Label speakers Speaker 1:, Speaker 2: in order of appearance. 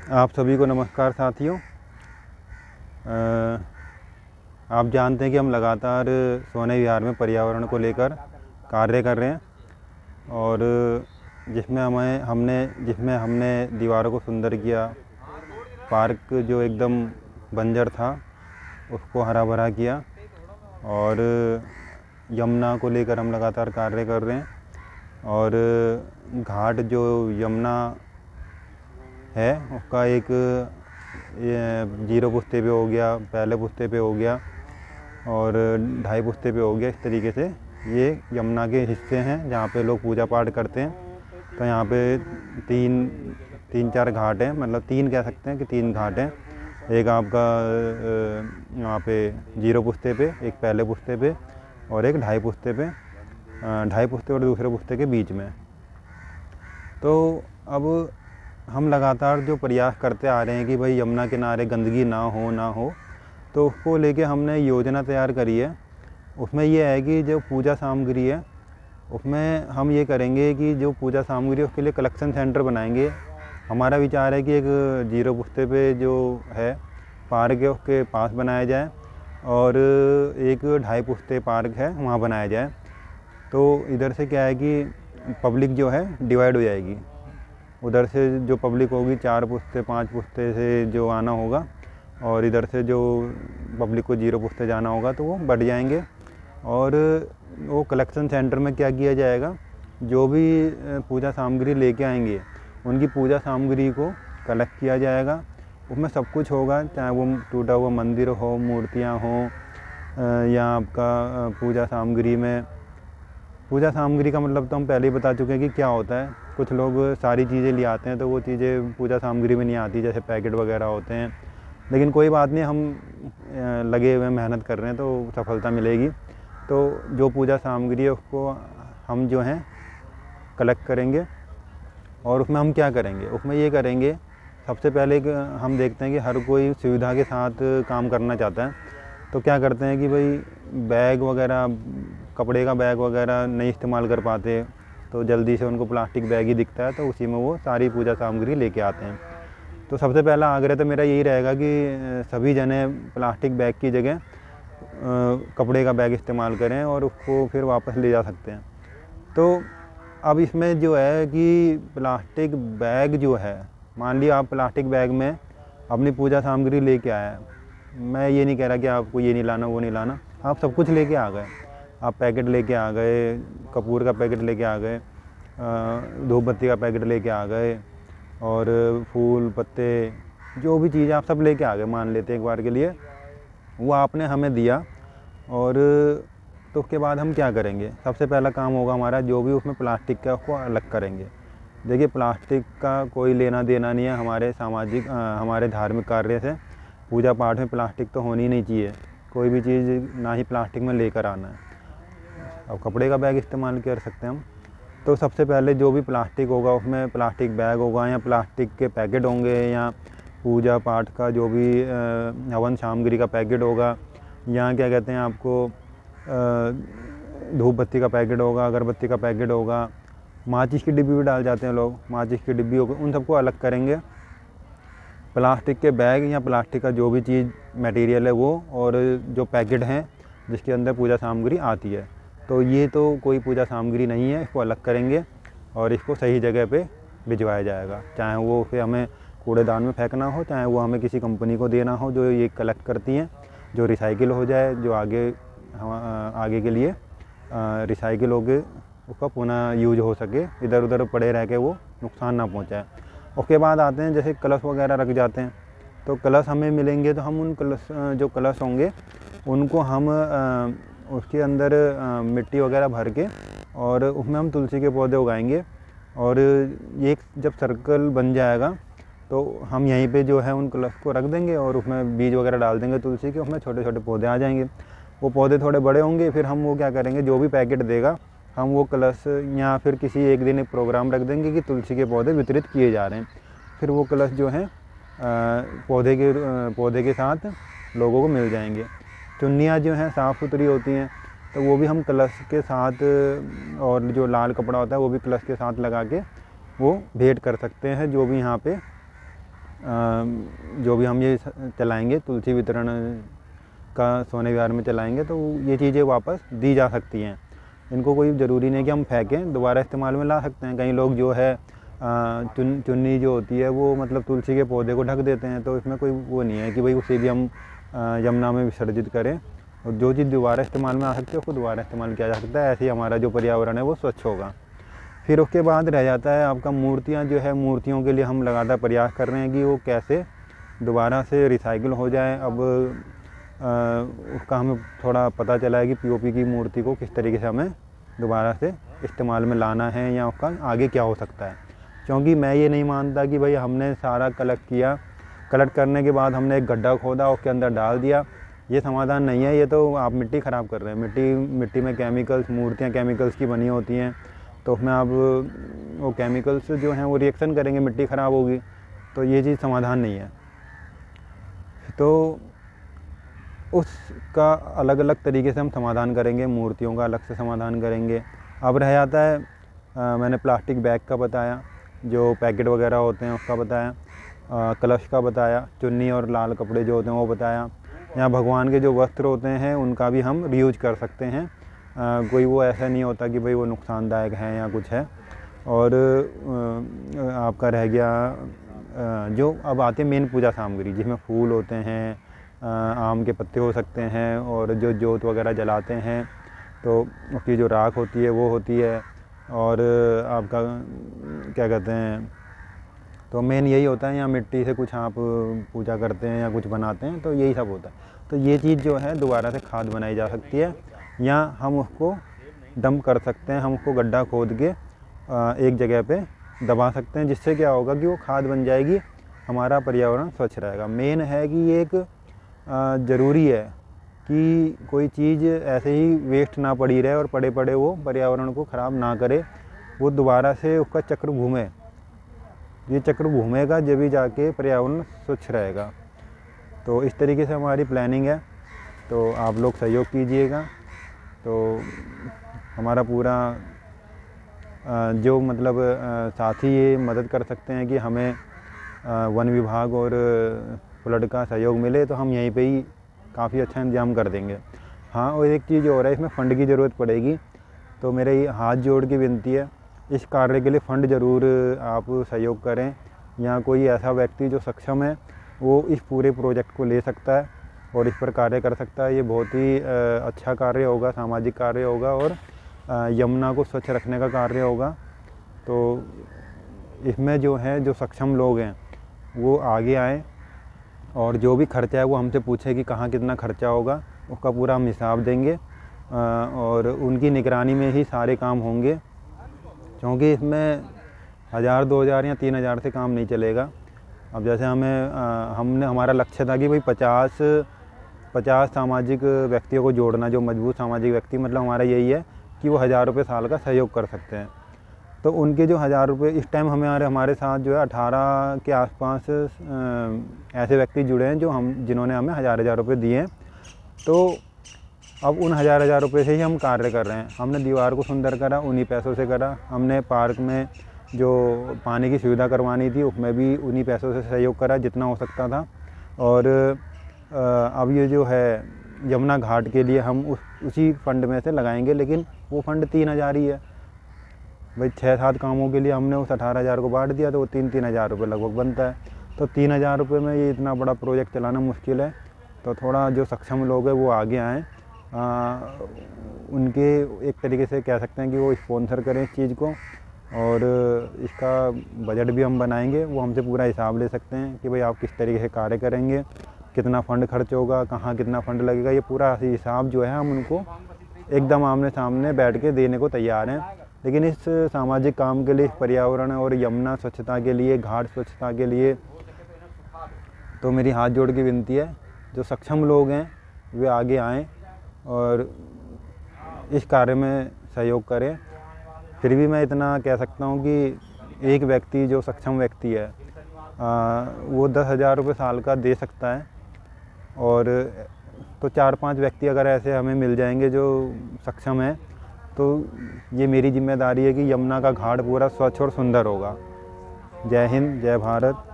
Speaker 1: आप सभी को नमस्कार साथियों। आप जानते हैं कि हम लगातार सोने विहार में पर्यावरण को लेकर कार्य कर रहे हैं और जिसमें हमने दीवारों को सुंदर किया, पार्क जो एकदम बंजर था उसको हरा भरा किया और यमुना को लेकर हम लगातार कार्य कर रहे हैं। और घाट जो यमुना है उसका एक 0 पुस्ते पे हो गया, पहले पुस्ते पे हो गया और 2.5 पुस्ते पे हो गया। इस तरीके से ये यमुना के हिस्से हैं जहाँ पे लोग पूजा पाठ करते हैं। तो यहाँ पे तीन चार घाट हैं, मतलब 3 कह सकते हैं कि 3 घाट हैं। एक आपका यहाँ पे 0 पुस्ते पे, एक पहले पुस्ते पे और एक 2.5 पुस्ते पे, 2.5 पुस्ते और दूसरे पुस्ते के बीच में। तो अब हम लगातार जो प्रयास करते आ रहे हैं कि भाई यमुना किनारे गंदगी ना हो, तो उसको लेके हमने योजना तैयार करी है। उसमें ये है कि जो पूजा सामग्री है उसमें हम ये करेंगे कि जो पूजा सामग्री है उसके लिए कलेक्शन सेंटर बनाएंगे। हमारा विचार है कि एक 0 पुस्ते पे जो है पार्क है उसके पास बनाया जाए और एक 2.5 पुस्ते पार्क है वहाँ बनाया जाए। तो इधर से क्या है कि पब्लिक जो है डिवाइड हो जाएगी। उधर से जो पब्लिक होगी 4 पुस्ते 5 पुस्ते से जो आना होगा और इधर से जो पब्लिक को 0 पुस्ते जाना होगा तो वो बढ़ जाएंगे। और वो कलेक्शन सेंटर में क्या किया जाएगा, जो भी पूजा सामग्री लेके आएंगे उनकी पूजा सामग्री को कलेक्ट किया जाएगा। उसमें सब कुछ होगा, चाहे वो टूटा हुआ मंदिर हो, मूर्तियाँ हों या आपका पूजा सामग्री का मतलब तो हम पहले ही बता चुके हैं कि क्या होता है। कुछ लोग सारी चीज़ें ले आते हैं तो वो चीज़ें पूजा सामग्री में नहीं आती, जैसे पैकेट वगैरह होते हैं। लेकिन कोई बात नहीं, हम लगे हुए मेहनत कर रहे हैं तो सफलता मिलेगी। तो जो पूजा सामग्री है उसको हम जो हैं कलेक्ट करेंगे और उसमें हम क्या करेंगे, उसमें ये करेंगे सबसे पहले हम देखते हैं कि हर कोई सुविधा के साथ काम करना चाहता है। तो क्या करते हैं कि भाई बैग वगैरह, कपड़े का बैग वगैरह नहीं इस्तेमाल कर पाते, तो जल्दी से उनको प्लास्टिक बैग ही दिखता है तो उसी में वो सारी पूजा सामग्री लेके आते हैं। तो सबसे पहला आग्रह तो मेरा यही रहेगा कि सभी जने प्लास्टिक बैग की जगह कपड़े का बैग इस्तेमाल करें और उसको फिर वापस ले जा सकते हैं। तो अब इसमें जो है कि प्लास्टिक बैग जो है, मान लिया आप प्लास्टिक बैग में अपनी पूजा सामग्री लेके आया, मैं ये नहीं कह रहा कि आपको ये नहीं लाना वो नहीं लाना, आप सब कुछ लेके आ गए। आप पैकेट लेके आ गए, कपूर का पैकेट लेके आ गए, धूप बत्ती का पैकेट लेके आ गए और फूल पत्ते जो भी चीज़ें आप सब लेके आ गए, मान लेते एक बार के लिए, वो आपने हमें दिया। और तो उसके बाद हम क्या करेंगे, सबसे पहला काम होगा हमारा जो भी उसमें प्लास्टिक का उसको अलग करेंगे। देखिए प्लास्टिक का कोई लेना देना नहीं है हमारे हमारे धार्मिक कार्य से। पूजा पाठ में प्लास्टिक तो होनी नहीं चाहिए, कोई भी चीज़ ना ही प्लास्टिक में लेकर आना है। अब कपड़े का बैग इस्तेमाल कर सकते हैं हम। तो सबसे पहले जो भी प्लास्टिक होगा उसमें प्लास्टिक बैग होगा या प्लास्टिक के पैकेट होंगे या पूजा पाठ का जो भी हवन सामग्री का पैकेट होगा या क्या कहते हैं आपको धूप बत्ती का पैकेट होगा, अगरबत्ती का पैकेट होगा, माचिस की डिब्बी भी डाल जाते हैं लोग, माचिस की डिब्बी होगी, उन सबको अलग करेंगे। प्लास्टिक के बैग या प्लास्टिक का जो भी चीज़ मटेरियल है वो, और जो पैकेट हैं जिसके अंदर पूजा सामग्री आती है, तो ये तो कोई पूजा सामग्री नहीं है, इसको अलग करेंगे और इसको सही जगह पे भिजवाया जाएगा। चाहे वो फिर हमें कूड़ेदान में फेंकना हो, चाहे वो हमें किसी कंपनी को देना हो जो ये कलेक्ट करती हैं, जो रिसाइकिल हो जाए, जो आगे के लिए रिसाइकिल हो के उसका पुनः यूज हो सके, इधर उधर पड़े रह के वो नुकसान ना पहुँचाए। उसके बाद आते हैं जैसे कलश वगैरह रख जाते हैं, तो कलश हमें मिलेंगे तो हम उन जो कलश होंगे उनको हम उसके अंदर मिट्टी वगैरह भर के और उसमें हम तुलसी के पौधे उगाएंगे। और ये जब सर्कल बन जाएगा तो हम यहीं पे जो है उन कलश को रख देंगे और उसमें बीज वगैरह डाल देंगे तुलसी के, उसमें छोटे छोटे पौधे आ जाएंगे। वो पौधे थोड़े बड़े होंगे, फिर हम वो क्या करेंगे, जो भी पैकेट देगा हम वो कलश, या फिर किसी एक दिन एक प्रोग्राम रख देंगे कि तुलसी के पौधे वितरित किए जा रहे हैं। फिर वो कलश जो हैं पौधे के साथ लोगों को मिल जाएंगे। चुन्नियाँ जो हैं साफ़ सुथरी होती हैं, तो वो भी हम कलश के साथ, और जो लाल कपड़ा होता है वो भी कलश के साथ लगा के वो भेंट कर सकते हैं जो भी यहाँ पे जो भी हम ये चलाएंगे तुलसी वितरण का सोने विहार में चलाएंगे तो ये चीज़ें वापस दी जा सकती हैं। इनको कोई ज़रूरी नहीं कि हम फेंकें, दोबारा इस्तेमाल में ला सकते हैं। कई लोग जो है चुन्नी जो होती है वो मतलब तुलसी के पौधे को ढक देते हैं, तो इसमें कोई वो नहीं है कि भाई उसे भी हम यमुना में विसर्जित करें। और जो चीज़ दोबारा इस्तेमाल में आ सकती है उसको दोबारा इस्तेमाल किया जा सकता है। ऐसे ही हमारा जो पर्यावरण है वो स्वच्छ होगा। फिर उसके बाद रह जाता है आपका मूर्तियाँ जो है, मूर्तियों के लिए हम लगातार प्रयास कर रहे हैं कि वो कैसे दोबारा से रिसाइकिल हो जाए। अब उसका हमें थोड़ा पता चला है कि पीओपी की मूर्ति को किस तरीके से हमें दोबारा से इस्तेमाल में लाना है या उसका आगे क्या हो सकता है। क्योंकि मैं ये नहीं मानता कि भाई हमने सारा कलेक्ट किया, कलेक्ट करने के बाद हमने एक गड्ढा खोदा, उसके अंदर डाल दिया, ये समाधान नहीं है। ये तो आप मिट्टी ख़राब कर रहे हैं। मिट्टी में केमिकल्स, मूर्तियाँ केमिकल्स की बनी होती हैं, तो उसमें आप वो केमिकल्स जो हैं वो रिएक्शन करेंगे, मिट्टी ख़राब होगी, तो ये चीज़ समाधान नहीं है। तो उसका अलग अलग तरीके से हम समाधान करेंगे, मूर्तियों का अलग से समाधान करेंगे। अब रह जाता है मैंने प्लास्टिक बैग का बताया, जो पैकेट वगैरह होते हैं उसका बताया, कलश का बताया, चुन्नी और लाल कपड़े जो होते हैं वो बताया, या भगवान के जो वस्त्र होते हैं उनका भी हम रीयूज कर सकते हैं। कोई वो ऐसा नहीं होता कि भाई वो नुकसानदायक है या कुछ है। और आपका रह गया जो अब आते हैं मेन पूजा सामग्री, जिसमें फूल होते हैं, आम के पत्ते हो सकते हैं, और जो जोत वगैरह जलाते हैं तो उसकी जो राख होती है वो होती है। और आपका क्या कहते हैं, तो मेन यही होता है, या मिट्टी से कुछ आप पूजा करते हैं या कुछ बनाते हैं, तो यही सब होता है। तो ये चीज़ जो है दोबारा से खाद बनाई जा सकती है, या हम उसको डंप कर सकते हैं। हम उसको गड्ढा खोद के एक जगह पे दबा सकते हैं, जिससे क्या होगा कि वो खाद बन जाएगी, हमारा पर्यावरण स्वच्छ रहेगा। मेन है कि ये एक ज़रूरी है कि कोई चीज़ ऐसे ही वेस्ट ना पड़ी रहे और पड़े पड़े वो पर्यावरण को ख़राब ना करे, वो दोबारा से उसका चक्र घूमे। ये चक्र घूमेगा जब भी जाके पर्यावरण स्वच्छ रहेगा। तो इस तरीके से हमारी प्लानिंग है, तो आप लोग सहयोग कीजिएगा। तो हमारा पूरा जो मतलब साथी ये मदद कर सकते हैं कि हमें वन विभाग और फ्लड का सहयोग मिले, तो हम यहीं पे ही काफ़ी अच्छा इंतजाम कर देंगे। हाँ, और एक चीज़ और है, इसमें फ़ंड की ज़रूरत पड़ेगी, तो मेरे ये हाथ जोड़ के विनती है, इस कार्य के लिए फ़ंड ज़रूर आप सहयोग करें, या कोई ऐसा व्यक्ति जो सक्षम है वो इस पूरे प्रोजेक्ट को ले सकता है और इस पर कार्य कर सकता है। ये बहुत ही अच्छा कार्य होगा, सामाजिक कार्य होगा, और यमुना को स्वच्छ रखने का कार्य होगा। तो इसमें जो है, जो सक्षम लोग हैं वो आगे आएँ, और जो भी खर्चा है वो हमसे पूछे कि कहाँ कितना खर्चा होगा, उसका पूरा हम हिसाब देंगे, और उनकी निगरानी में ही सारे काम होंगे। क्योंकि इसमें 1000, 2000 या 3000 से काम नहीं चलेगा। अब जैसे हमने हमारा लक्ष्य था कि भाई 50 सामाजिक व्यक्तियों को जोड़ना, जो मजबूत सामाजिक व्यक्ति, मतलब हमारा यही है कि वो 1000 रुपये साल का सहयोग कर सकते हैं। तो उनके जो 1000 रुपये इस टाइम हमारे साथ जो है 18 के आसपास ऐसे व्यक्ति जुड़े हैं जिन्होंने हमें 1000 रुपये दिए हैं। तो अब उन 1000 रुपये से ही हम कार्य कर रहे हैं। हमने दीवार को सुंदर करा, उन्हीं पैसों से करा। हमने पार्क में जो पानी की सुविधा करवानी थी उसमें भी उन्हीं पैसों से सहयोग करा जितना हो सकता था। और अब ये जो है यमुना घाट के लिए हम उसी फंड में से लगाएंगे, लेकिन वो फंड 3000 ही है भाई। 6-7 कामों के लिए हमने उस 18,000 को बांट दिया, तो वो 3-3 हज़ार रुपये लगभग बनता है। तो 3,000 रुपये में ये इतना बड़ा प्रोजेक्ट चलाना मुश्किल है। तो थोड़ा जो सक्षम लोग हैं वो आगे आएँ, उनके एक तरीके से कह सकते हैं कि वो स्पॉन्सर करें इस चीज़ को। और इसका बजट भी हम बनाएंगे, वो हमसे पूरा हिसाब ले सकते हैं कि भाई आप किस तरीके से कार्य करेंगे, कितना फ़ंड खर्च होगा, कहाँ कितना फ़ंड लगेगा। ये पूरा हिसाब जो है हम उनको एकदम आमने सामने बैठ के देने को तैयार हैं। लेकिन इस सामाजिक काम के लिए, पर्यावरण और यमुना स्वच्छता के लिए, घाट स्वच्छता के लिए, तो मेरी हाथ जोड़ की विनती है, जो सक्षम लोग हैं वे आगे आएँ और इस कार्य में सहयोग करें। फिर भी मैं इतना कह सकता हूँ कि एक व्यक्ति जो सक्षम व्यक्ति है वो 10,000 रुपये साल का दे सकता है। और तो 4-5 व्यक्ति अगर ऐसे हमें मिल जाएंगे जो सक्षम हैं, तो ये मेरी जिम्मेदारी है कि यमुना का घाट पूरा स्वच्छ और सुंदर होगा। जय हिंद, जय भारत।